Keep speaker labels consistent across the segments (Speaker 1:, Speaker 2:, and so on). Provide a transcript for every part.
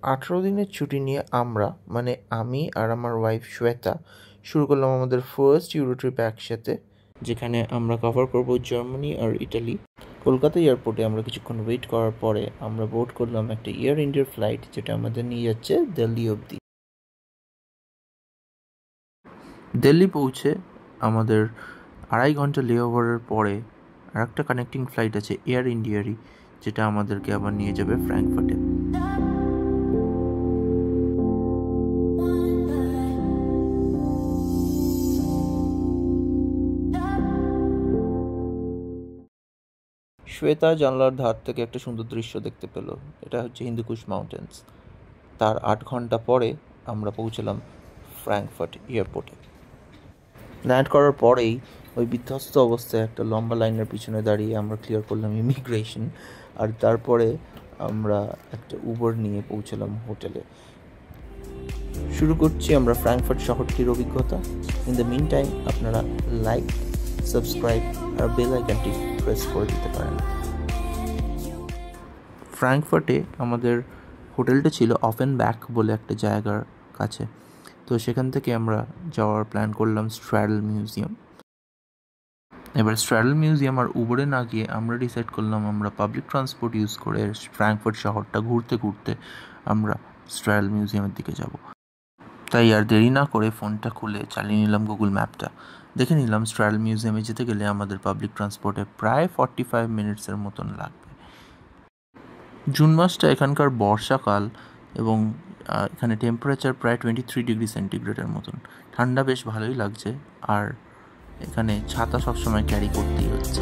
Speaker 1: 18 দিনের ছুটি নিয়ে আমরা মানে আমি আর আমার ওয়াইফ শ্বেতা শুরু করলাম আমাদের ফার্স্ট ইউরো ট্রিপ একসাথে, যেখানে আমরা কভার করব জার্মানি আর ইটালি। কলকাতা এয়ারপোর্টে আমরা কিছুক্ষণ ওয়েট করার পরে আমরা বোর্ড করলাম একটা এয়ার ইন্ডিয়ার ফ্লাইট, যেটা আমাদের নিয়ে যাচ্ছে দিল্লি অবধি। দিল্লি পৌঁছে আমাদের 2.5 ঘন্টা লেওভারের পরে আর একটা কানেক্টিং ফ্লাইট আছে এয়ার ইন্ডিয়ারই, যেটা আমাদেরকে আবার নিয়ে যাবে ফ্র্যাঙ্কফার্টে। শ্বেতা জানলার ধার থেকে একটা সুন্দর দৃশ্য দেখতে পেল। এটা হচ্ছে হিন্দুকুশ মাউন্টেন্স। তার 8 ঘন্টা পরে আমরা পৌঁছলাম ফ্র্যাঙ্কফার্ট এয়ারপোর্টে। ল্যান্ড করার পরেই ওই বিধ্বস্ত অবস্থায় একটা লম্বা লাইনের পিছনে দাঁড়িয়ে আমরা ক্লিয়ার করলাম ইমিগ্রেশন, আর তারপরে আমরা একটা উবার নিয়ে পৌঁছলাম হোটেলে। শুরু করছি আমরা ফ্র্যাঙ্কফার্ট শহরটির অভিজ্ঞতা। ইন দ্য মিন টাইম আপনারা লাইক, সাবস্ক্রাইব আর বেল আইকনটি প্রেস করে দিতে পারেন। ফ্র্যাঙ্কফার্টে আমাদের হোটেলটা ছিল অফেনব্যাক বলে একটা জায়গার কাছে, তো সেখান থেকে আমরা যাওয়ার প্ল্যান করলাম স্ট্র্যাডল মিউজিয়াম। এবার স্ট্র্যাডল মিউজিয়াম আর উবরে না গিয়ে আমরা ডিসাইড করলাম আমরা পাবলিক ট্রান্সপোর্ট ইউজ করে ফ্র্যাঙ্কফার্ট শহরটা ঘুরতে ঘুরতে আমরা স্ট্র্যাডল মিউজিয়ামের দিকে যাব। তাই আর দেরি না করে ফোনটা খুলে চালিয়ে নিলাম গুগল ম্যাপটা। দেখে নিলাম স্ট্র্যাডল মিউজিয়ামে যেতে গেলে আমাদের পাবলিক ট্রান্সপোর্টে প্রায় 45 মিনিটসের মতন লাগবে। জুন মাসটা এখানকার বর্ষাকাল এবং এখানে টেম্পারেচার প্রায় 23 ডিগ্রি সেন্টিগ্রেডের মতন। ঠান্ডা বেশ ভালোই লাগছে, আর এখানে ছাতা সবসময় ক্যারি করতেই হচ্ছে।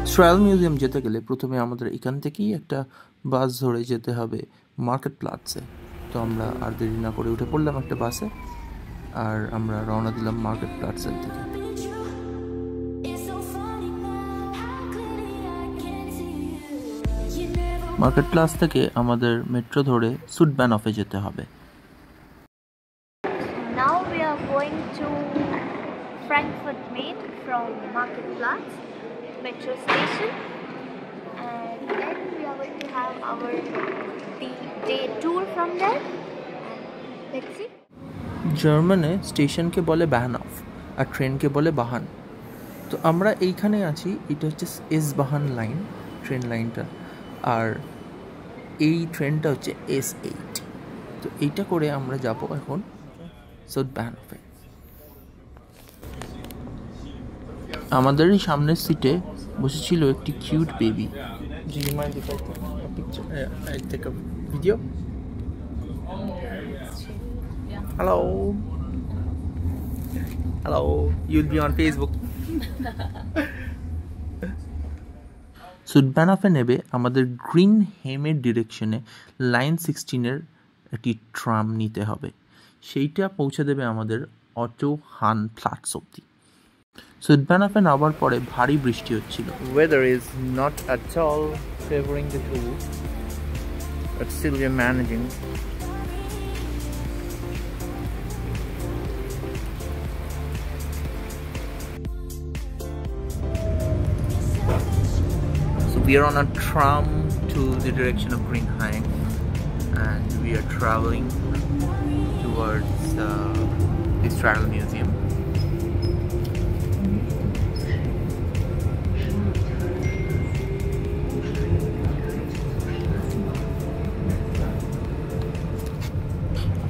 Speaker 1: স্ট্র্যাডল মিউজিয়াম যেতে গেলে প্রথমে আমাদের এখান থেকেই একটা বাস ধরে যেতে হবে মার্কেট প্লাটসে। তো আমরা আর দেরি না করে উঠে পড়লাম একটা বাসে, আর আমরা রওনা দিলাম মার্কেট প্লাটসের দিকে। মার্কেট প্লাস থেকে আমাদের মেট্রো ধরে সুডব্যানফে যেতে হবে।
Speaker 2: Now we are going to Frankfurt Main from Marktplatz metro station, and then we are going to have our day tour from there. Let's see.
Speaker 1: জার্মানে স্টেশনকে বলে বাহানফ আর ট্রেনকে বলে বাহান। তো আমরা এইখানে আছি, এটা হচ্ছে এস-বাহান লাইন, ট্রেন লাইনটা, আর এই ট্রেনটা হচ্ছে S8। তো এইটা করে আমরা যাব এখন সুডব্যানফে। আমাদের এই সামনের সিটে বসেছিল একটি cute baby. Do you mind if I take a picture? I take a video? Hello. Hello. You'll be on Facebook. সুডব্যানফে নেবে আমাদের গ্রিন হেমের ডিরেকশনে লাইন 16-এর একটি ট্রাম নিতে হবে। সেইটা পৌঁছে দেবে আমাদের অটো হান প্লাটস অব্দি। সুডব্যানফে নামার পরে ভারী বৃষ্টি হচ্ছিল। Weather is not at all favoring the tour, but still we are managing. We are on a tram to the direction of Greenheim, and we are traveling towards the Stradel Museum.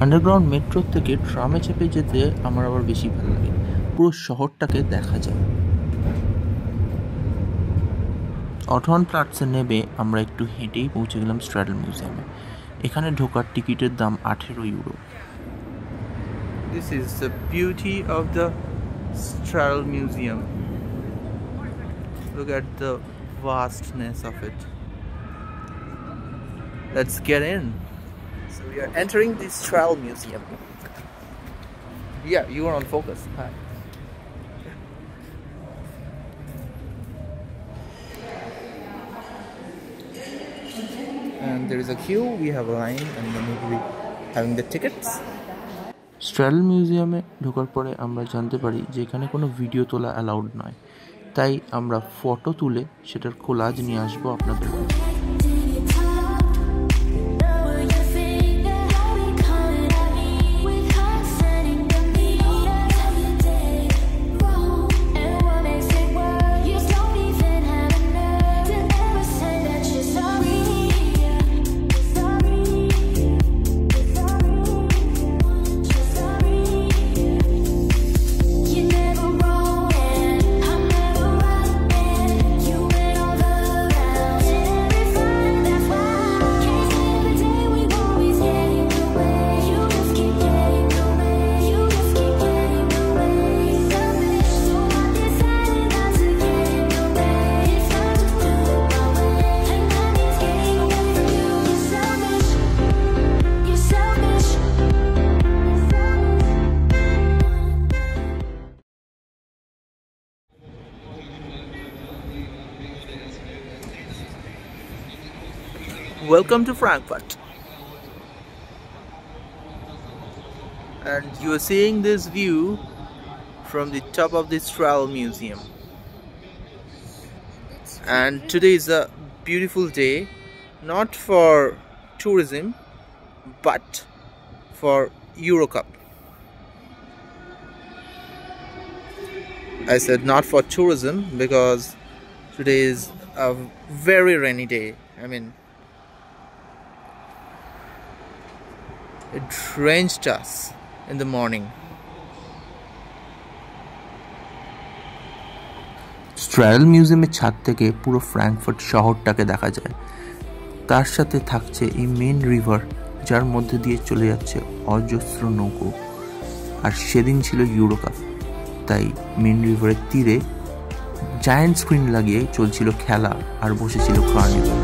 Speaker 1: Underground metro থেকে ট্রামে চেপে যেতে আমার আবার বেশি ভালো লাগে, পুরো শহরটাকে দেখা যায়। অটোহান প্লাটসে নেবে আমরা একটু হেঁটেই পৌঁছে গেলাম স্ট্র্যাডল মিউজিয়ামে। এখানে ঢোকার টিকিটের দাম 18 euro. This is the beauty of the Stradel Museum. Look at the vastness of it. Let's get in. So we are entering the Stradel Museum. Yeah, you are on focus. Hi. And there is a queue, we have a line, and then we'll be having the tickets. স্ট্র্যাডল মিউজিয়ামে ঢোকার পরে আমরা জানতে পারি যে এখানে কোনো video তোলা অ্যালাউড নয়, তাই আমরা ফটো তুলে সেটার কোলাজ নিয়ে আসবো আপনাদের কাছে। Welcome to Frankfurt, and you are seeing this view from the top of the Strahll Museum. And today is a beautiful day, not for tourism but for Eurocup. I said not for tourism because today is a very rainy day. I mean, it drenched us in the morning. স্ট্র্যাডল মিউজিয়ামের ছাদ থেকে পুরো Frankfurt শহরটাকে দেখা যায়। তার সাথে থাকছে এই মেন রিভার, যার মধ্যে দিয়ে চলে যাচ্ছে অজস্র নৌকো। আর সেদিন ছিল ইউরোকাপ, তাই মেন রিভারের তীরে জায়ান্ট স্ক্রিন লাগিয়ে চলছিল খেলা আর বসেছিল কার্নিভাল।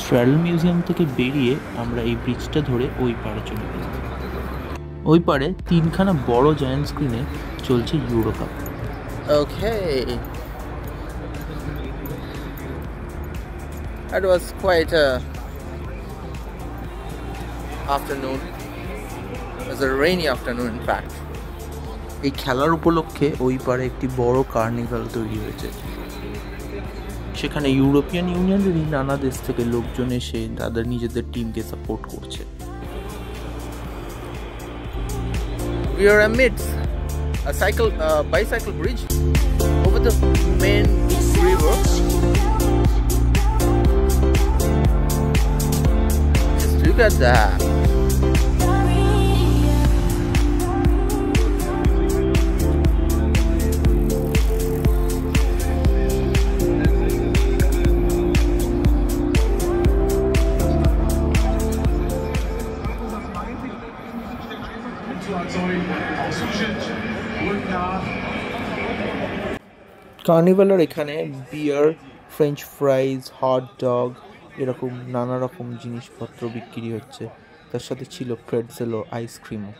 Speaker 1: স্ট্র্যাডল মিউজিয়াম থেকে বেরিয়ে আমরা এই ব্রিজটা ধরে ওই পাড়ে চলে গেলাম। ওই পাড়ে তিনখানা বড় জায়ান্ট স্ক্রিনে চলছে EuroCup. Okay, that was quite a afternoon. It was a rainy afternoon in fact. এই খেলার উপলক্ষে ওই পাড়ে একটি বড় কার্নিভাল তৈরি হয়েছে। সেখানে ইউরোপিয়ান ইউনিয়নেরই নানা দেশ থেকে লোকজন এসে তাদের নিজেদের টিমকে সাপোর্ট করছে। We are amidst a bicycle bridge over the main river. Just look at that. কার্নিভালের এখানে বিয়ার, ফ্রেঞ্চ ফ্রাইজ, হট ডগ এরকম নানা রকম জিনিসপত্র বিক্রি হচ্ছে। তার সাথে ছিল প্রেটজেল ও আইসক্রিমও।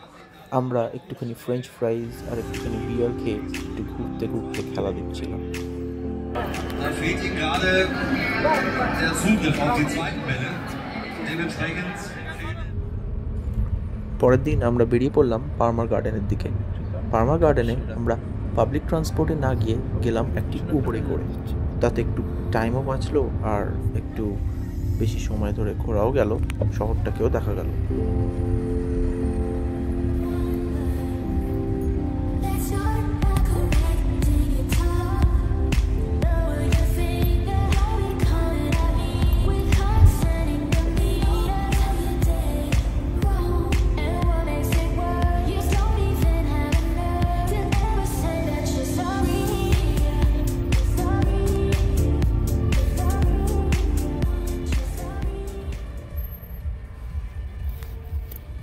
Speaker 1: আমরা একটুখানি ফ্রেঞ্চ ফ্রাইজ আর একটুখানি বিয়ার খেয়ে একটু ঘুরতে ঘুরতে খেলা দেখছিলাম। পরের দিন আমরা বেরিয়ে পড়লাম পার্মার গার্ডেনের দিকে। পার্মার গার্ডেনে আমরা পাবলিক ট্রান্সপোর্টে না গিয়ে গেলাম একটি উবরে করে। তাতে একটু টাইমও বাঁচলো আর একটু বেশি সময় ধরে ঘোরাও গেল, শহরটাকেও দেখা গেল।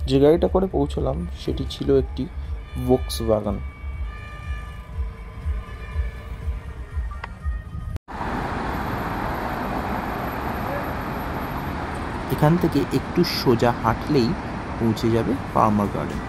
Speaker 1: যে গাড়িটা করে পৌঁছলাম সেটি ছিল একটি ভোক্সওয়াগন। এখান থেকে একটু সোজা হাঁটলেই পৌঁছে যাবে পার্মার গার্ডেন।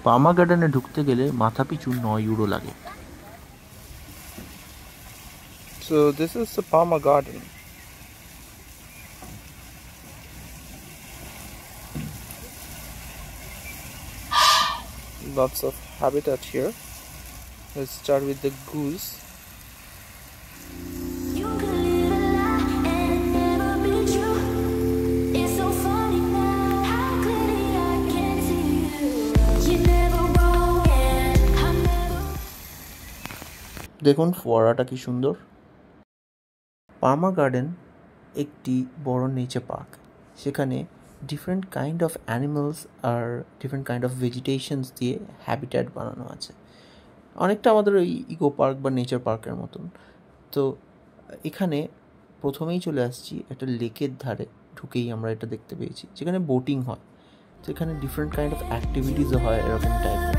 Speaker 1: পার্মার গার্ডেনে ঢুকতে গেলে মাথাপিছু 9 ইউরো লাগে।
Speaker 3: So this is the Palmer Garden. Lots of habitat here. Let's start with the goose.
Speaker 1: দেখুন ফোয়ারাটা কি সুন্দর। পার্মার গার্ডেন একটি বড় নেচার পার্ক। সেখানে ডিফারেন্ট কাইন্ড অফ অ্যানিমালস আর ডিফারেন্ট কাইন্ড অফ ভেজিটেশনস দিয়ে হ্যাবিট্যাট বানানো আছে, অনেকটা আমাদের ওই ইকো পার্ক বা নেচার পার্কের মতন। তো এখানে প্রথমেই চলে আসছি একটা লেকের ধারে, ঢুকেই আমরা এটা দেখতে পেয়েছি যেখানে বোটিং হয়। তো এখানে ডিফারেন্ট কাইন্ড অফ অ্যাক্টিভিটিসও হয় এরকম টাইপের।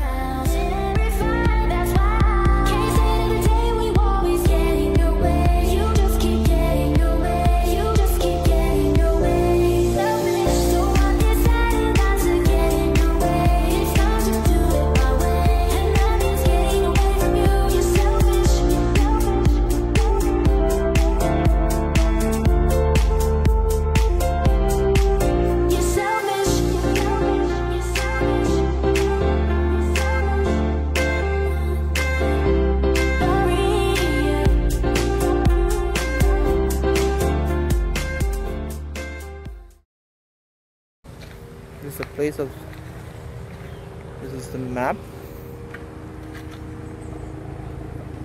Speaker 3: This is the map.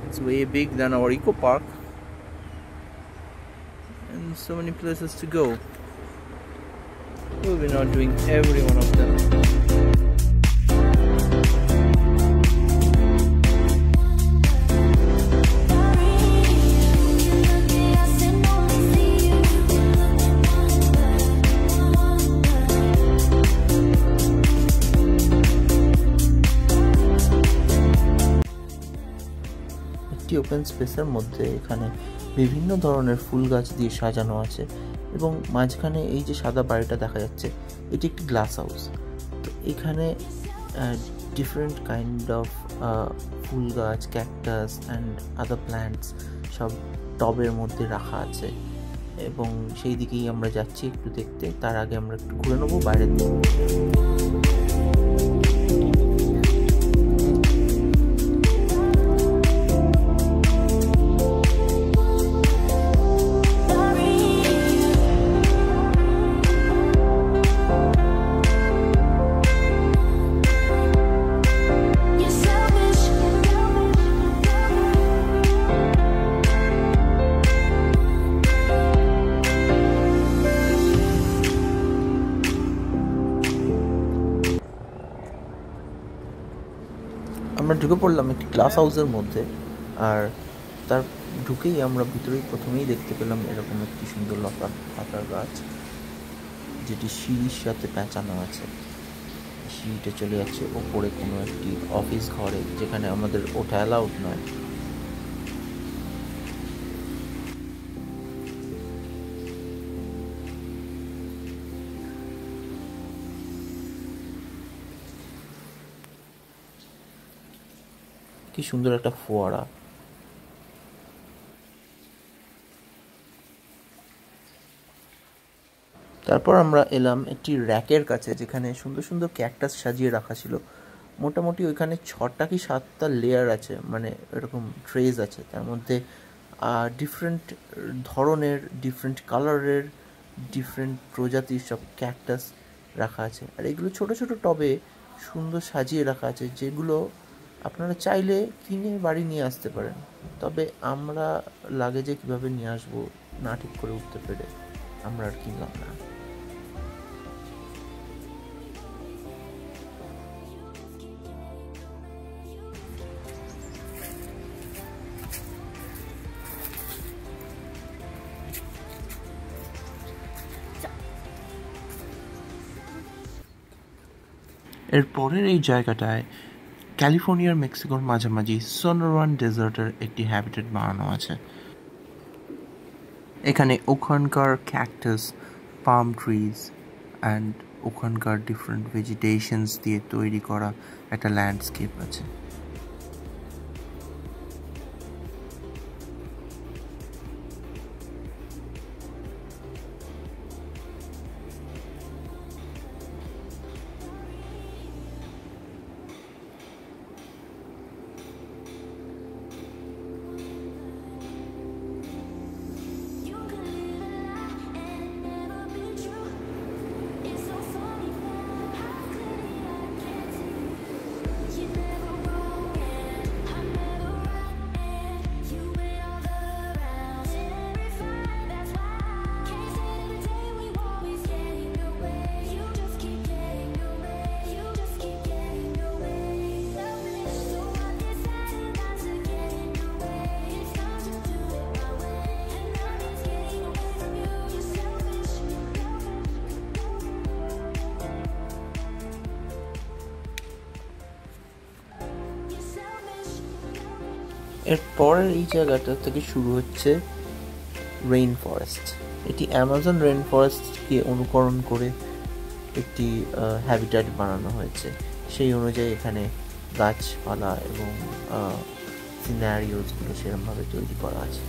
Speaker 3: It's way big than our eco park, and so many places to go. We'll be not doing every one of them.
Speaker 1: Open স্পেসের মধ্যে এখানে বিভিন্ন ধরনের ফুল গাছ দিয়ে সাজানো আছে এবং মাঝখানে এই যে সাদা বাড়িটা দেখা যাচ্ছে এটি একটি গ্লাস হাউস। তো এখানে ডিফারেন্ট কাইন্ড অফ ফুল গাছ, ক্যাকটাস অ্যান্ড আদার প্ল্যান্টস সব টবের মধ্যে রাখা আছে এবং সেই দিকেই আমরা যাচ্ছি একটু দেখতে। তার আগে আমরা একটু ঘুরে নেবো বাইরের দিকে। আমরা ঢুকে পড়লাম একটি গ্লাস হাউসের মধ্যে, আর তার ঢুকেই আমরা ভিতরেই প্রথমেই দেখতে পেলাম এরকম একটি সুন্দর লতার গাছ, যেটি সিঁড়ির সাথে পেঁচানো আছে। সিঁড়িটা চলে যাচ্ছে ওপরে কোনো একটি অফিস ঘরে, যেখানে আমাদের ওঠা অ্যালাউড নয়। কি সুন্দর একটা ফোয়ারা। তারপর আমরা এলাম একটি র্যাকের কাছে, যেখানে সুন্দর সুন্দর ক্যাকটাস সাজিয়ে রাখা ছিল। মোটামুটি ওইখানে 6টা কি 7টা লেয়ার আছে, মানে এরকম ট্রেজ আছে, তার মধ্যে ডিফারেন্ট ধরনের, ডিফারেন্ট কালারের, ডিফারেন্ট প্রজাতির সব ক্যাকটাস রাখা আছে। আর এগুলো ছোট ছোট টবে সুন্দর সাজিয়ে রাখা আছে, যেগুলো আপনারা চাইলে কিনে বাড়ি নিয়ে আসতে পারেন। তবে আমরা লাগেজে কীভাবে নিয়ে আসবো না ঠিক করে উঠতে পেরে আমরা আর কিনলাম না। এর পরের এই জায়গাটায় ক্যালিফোর্নিয়ার মেক্সিকোর মাঝামাঝি সোনোরান ডেজার্টের একটি হ্যাবিটেট বানানো আছে। এখানে ওখানকার ক্যাকটাস, পাম ট্রিজ অ্যান্ড ওখানকার ডিফারেন্ট ভেজিটেশনস দিয়ে তৈরি করা একটা ল্যান্ডস্কেপ আছে। এর পরের এই জায়গাটা থেকে শুরু হচ্ছে রেইন ফরেস্ট। এটি অ্যামাজন রেইন ফরেস্টকে অনুকরণ করে একটি হ্যাবিটেট বানানো হয়েছে। সেই অনুযায়ী এখানে গাছপালা এবং সিনারিওসগুলো সেরকমভাবে তৈরি করা আছে।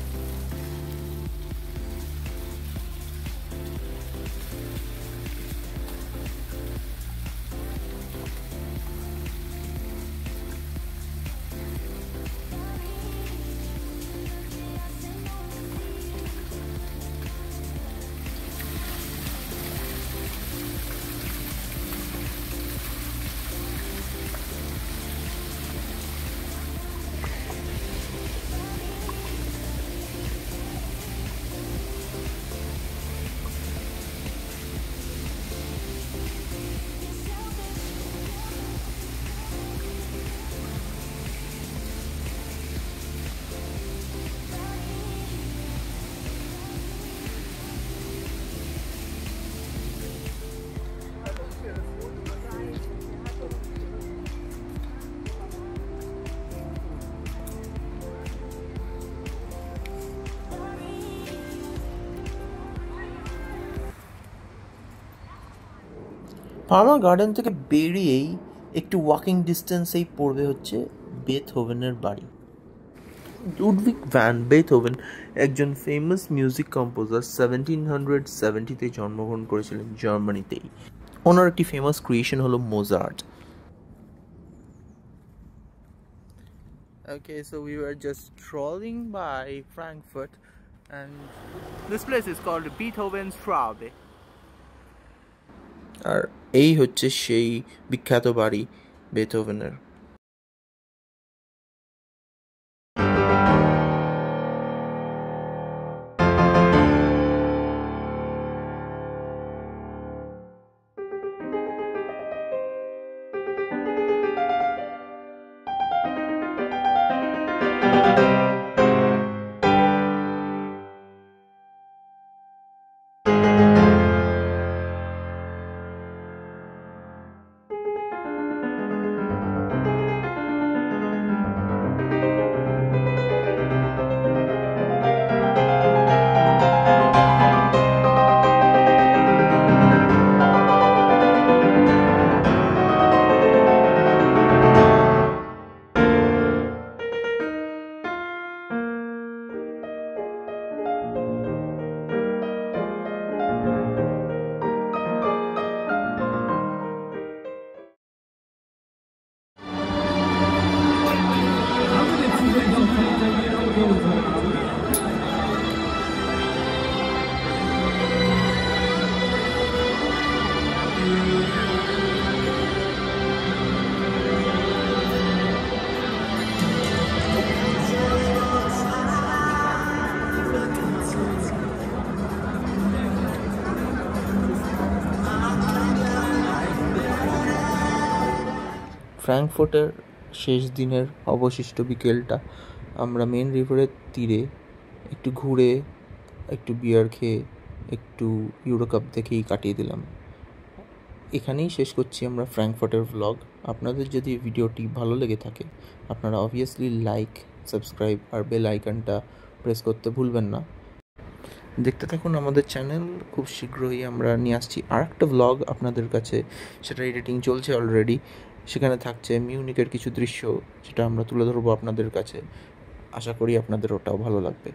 Speaker 1: ফার্মার গার্ডেন থেকে বেরিয়েই একটু ওয়াকিং ডিস্টেন্সেই পড়বে হচ্ছে বেথহোভেনের বাড়ি। লুডভিগ ভ্যান বেথহোভেন একজন ফেমাস মিউজিক কম্পোজার, 1770-তে জন্মগ্রহণ করেছিলেন জার্মানিতেই। ওনার একটি ফেমাস ক্রিয়েশন হলো Mozart.
Speaker 3: Okay, so we were just strolling by Frankfurt, and this place is called Beethoven's Traube.
Speaker 1: আর এই হচ্ছে সেই বিখ্যাত বাড়ি বেথহোভেনের। ফ্র্যাঙ্কফুর্টের শেষ দিনের অবশিষ্ট বিকেলটা আমরা মেন রিভারের তীরে একটু ঘুরে, একটু বিয়ার খেয়ে, একটু ইউরো কাপ দেখেই কাটিয়ে দিলাম। এখানেই শেষ করছি আমরা ফ্র্যাঙ্কফার্টের ভ্লগ। আপনাদের যদি ভিডিওটি ভালো লেগে থাকে আপনারা অবভিয়াসলি লাইক, সাবস্ক্রাইব আর বেল আইকনটা প্রেস করতে ভুলবেন না। দেখতে থাকুন আমাদের চ্যানেল। খুব শীঘ্রই আমরা নিয়ে আসছি আর একটা ভ্লগ আপনাদের কাছে, সেটা এডিটিং চলছে অলরেডি। সেখানে থাকছে মিউনিকের কিছু দৃশ্য, যেটা আমরা তুলে ধরবো আপনাদের কাছে। আশা করি আপনাদের ওটাও ভালো লাগবে।